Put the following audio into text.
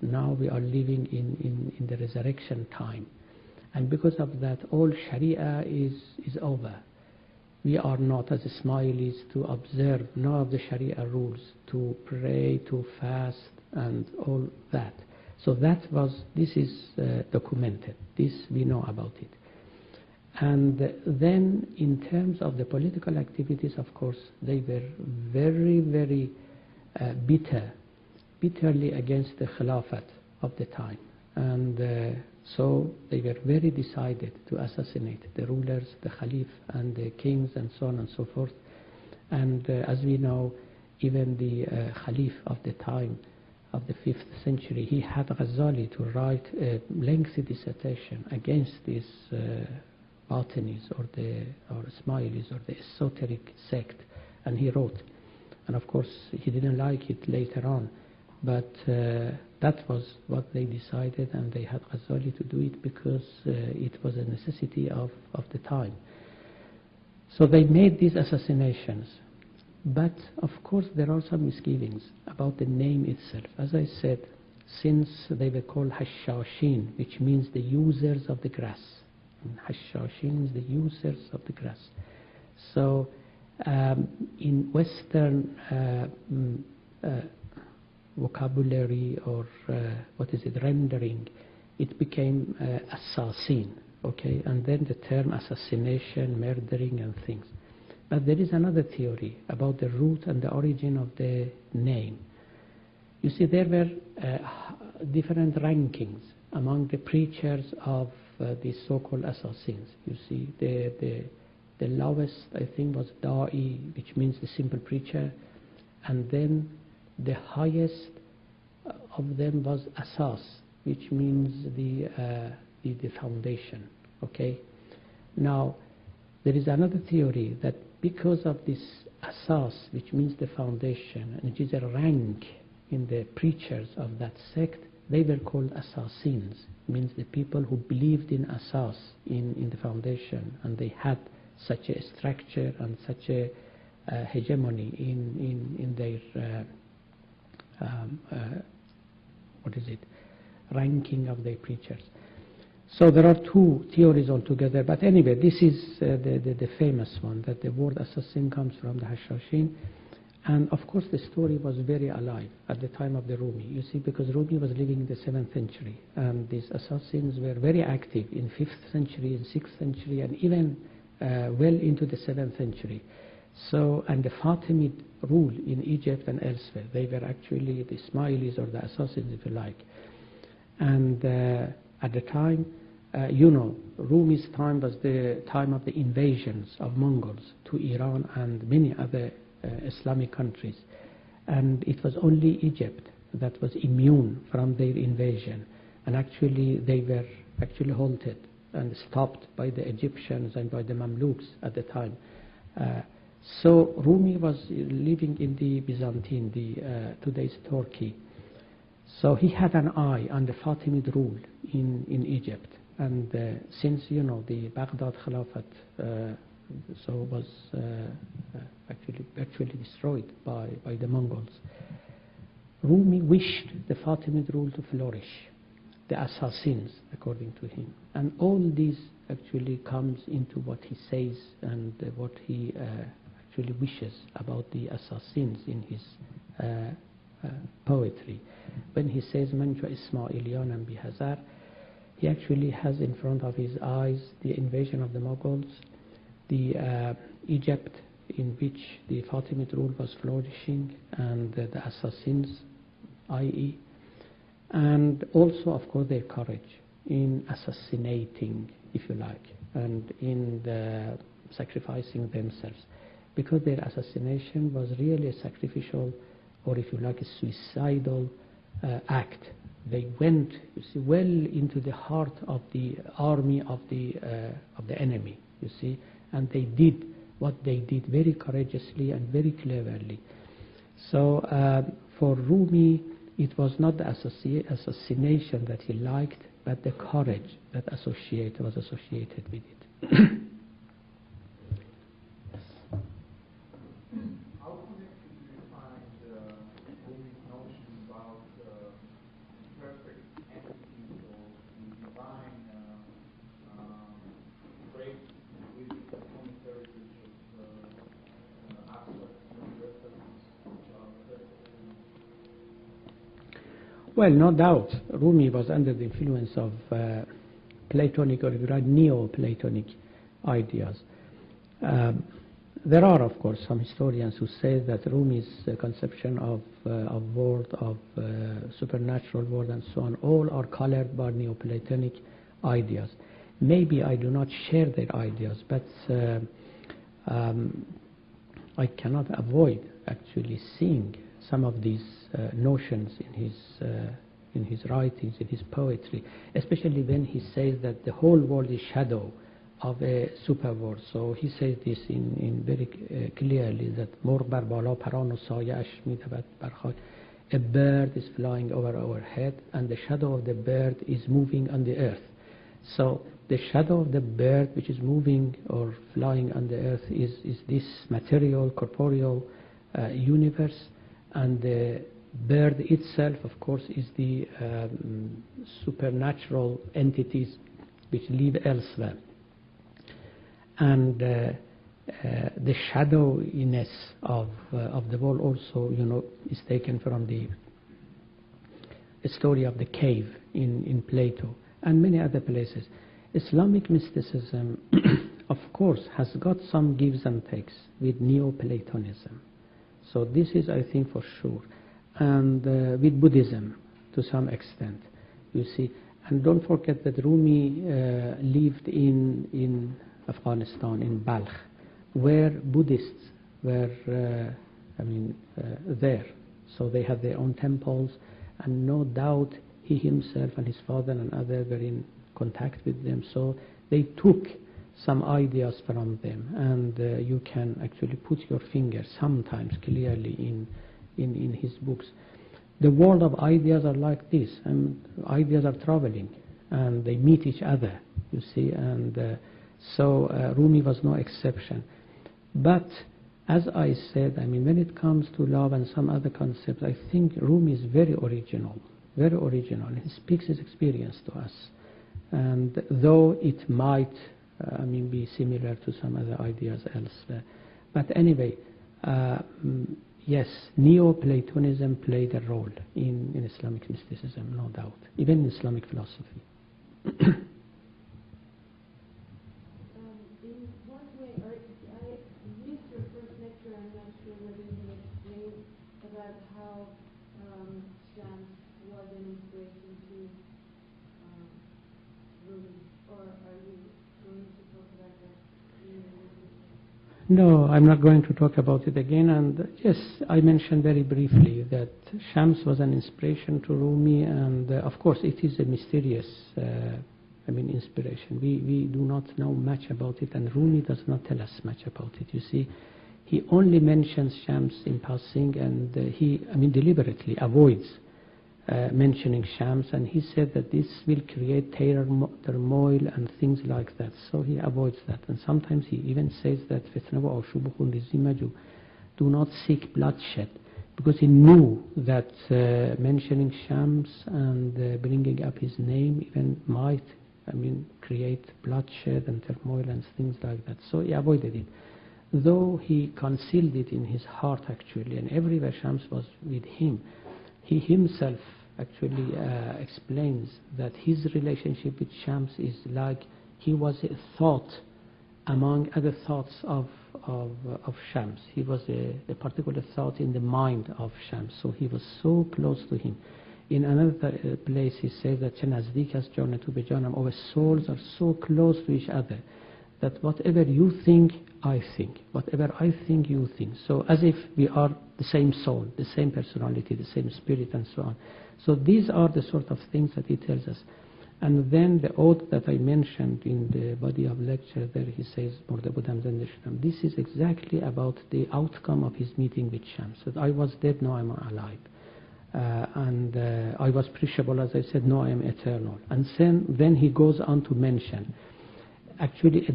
now we are living in the resurrection time. And because of that, all Sharia is over. We are not as Ismailis to observe none of the Sharia rules, to pray, to fast, and all that. So this is documented. This we know about it. And then in terms of the political activities, of course, they were very, very bitterly against the Khilafat of the time. And so they were very decided to assassinate the rulers, the Khalif and the kings and so on and so forth. And as we know, even the Khalif of the time, of the 5th century, he had Ghazali to write a lengthy dissertation against these Batinis or Ismailis or the esoteric sect, and he wrote. And of course he didn't like it later on, but that was what they decided, and they had Ghazali to do it because it was a necessity of the time. So they made these assassinations. But of course there are some misgivings about the name itself. As I said, since they were called Hashashin, which means the users of the grass. And Hashashin means the users of the grass. So in Western vocabulary or rendering, it became assassin, okay? And then the term assassination, murdering and things. But there is another theory about the root and the origin of the name. You see, there were different rankings among the preachers of these so-called assassins. You see, the lowest, I think, was Da'i, which means the simple preacher, and then the highest of them was Asas, which means the foundation. Okay. Now, there is another theory that because of this Asas, which means the foundation, and it is a rank in the preachers of that sect, they were called Assassins. Means the people who believed in Asas, in the foundation, and they had such a structure and such a hegemony in their ranking of their preachers. So there are two theories altogether, but anyway, this is the famous one, that the word assassin comes from the Hashashin. And of course the story was very alive at the time of the Rumi, you see, because Rumi was living in the 7th century, and these assassins were very active in 5th century, in 6th century, and even well into the 7th century. So, and the Fatimid rule in Egypt and elsewhere, they were actually the Ismailis or the assassins, if you like. And at the time, Rumi's time was the time of the invasions of Mongols to Iran and many other Islamic countries. And it was only Egypt that was immune from their invasion. And actually, they were actually halted and stopped by the Egyptians and by the Mamluks at the time. So Rumi was living in the Byzantine, today's Turkey. So he had an eye on the Fatimid rule in Egypt. And since, the Baghdad Khilafat was actually virtually destroyed by the Mongols, Rumi wished the Fatimid rule to flourish, the assassins, according to him. And all this actually comes into what he says and what he actually wishes about the assassins in his poetry. When he says Manju Ismailiyan bihazar, he actually has in front of his eyes the invasion of the Mughals, the Egypt in which the Fatimid rule was flourishing, and the assassins, i.e., and also, of course, their courage in assassinating, if you like, and in sacrificing themselves, because their assassination was really a sacrificial, or if you like, a suicidal act. They went, you see, well into the heart of the army of the enemy, you see, and they did what they did very courageously and very cleverly. So for Rumi, it was not the assassination that he liked, but the courage that was associated with it. How connected do you find Rumi's notion about perfect Well, no doubt, Rumi was under the influence of Platonic, or if you like, Neo-Platonic ideas. There are, of course, some historians who say that Rumi's conception of world, of supernatural world, and so on, all are colored by Neoplatonic ideas. Maybe I do not share their ideas, but I cannot avoid actually seeing some of these notions in his writings, in his poetry, especially when he says that the whole world is shadow of a super world. So he says this in very clearly, that مر بر بالا پران و سایه‌اش می‌دود بر خاک. A bird is flying over our head, and the shadow of the bird is moving on the earth. So the shadow of the bird which is moving or flying on the earth is this material, corporeal universe, and the bird itself, of course, is the supernatural entities which live elsewhere. And the shadowiness of the world also, is taken from the story of the cave in Plato and many other places. Islamic mysticism, of course, has got some gives and takes with Neoplatonism. So this is, I think, for sure. And with Buddhism, to some extent, you see. And don't forget that Rumi lived in Afghanistan, in Balkh, where Buddhists were, there. So they had their own temples, and no doubt he himself and his father and others were in contact with them. So they took some ideas from them, and you can actually put your finger sometimes clearly in his books. The world of ideas are like this, and ideas are traveling, and they meet each other, you see, and so Rumi was no exception. But as I said, when it comes to love and some other concepts, I think Rumi is very original, and he speaks his experience to us. And though it might, be similar to some other ideas elsewhere. But anyway, yes, Neoplatonism played a role in Islamic mysticism, no doubt, even in Islamic philosophy. In what way, or I missed your first lecture, I'm not sure whether you explained about how Shams was an inspiration to Rumi, or are you going to talk about that in your lecture? No, I'm not going to talk about it again. And yes, I mentioned very briefly that Shams was an inspiration to Rumi, and of course it is a mysterious inspiration. We do not know much about it, and Rumi does not tell us much about it. You see, he only mentions Shams in passing, and he deliberately avoids mentioning Shams, and he said that this will create turmoil and things like that, so he avoids that. And sometimes he even says that do not seek bloodshed, because he knew that mentioning Shams and bringing up his name even might create bloodshed and turmoil and things like that, so he avoided it, though he concealed it in his heart actually, and everywhere Shams was with him. He himself actually explains that his relationship with Shams is like he was a thought among other thoughts of Shams. He was a particular thought in the mind of Shams, so he was so close to him. In another place he says that our souls are so close to each other that whatever you think, I think. Whatever I think, you think. So as if we are the same soul, the same personality, the same spirit, and so on. So these are the sort of things that he tells us. And then the oath that I mentioned in the body of lecture there, he says, this is exactly about the outcome of his meeting with Shams. That I was dead, now I'm alive. And I was perishable, as I said, no, I am eternal. And then he goes on to mention, actually,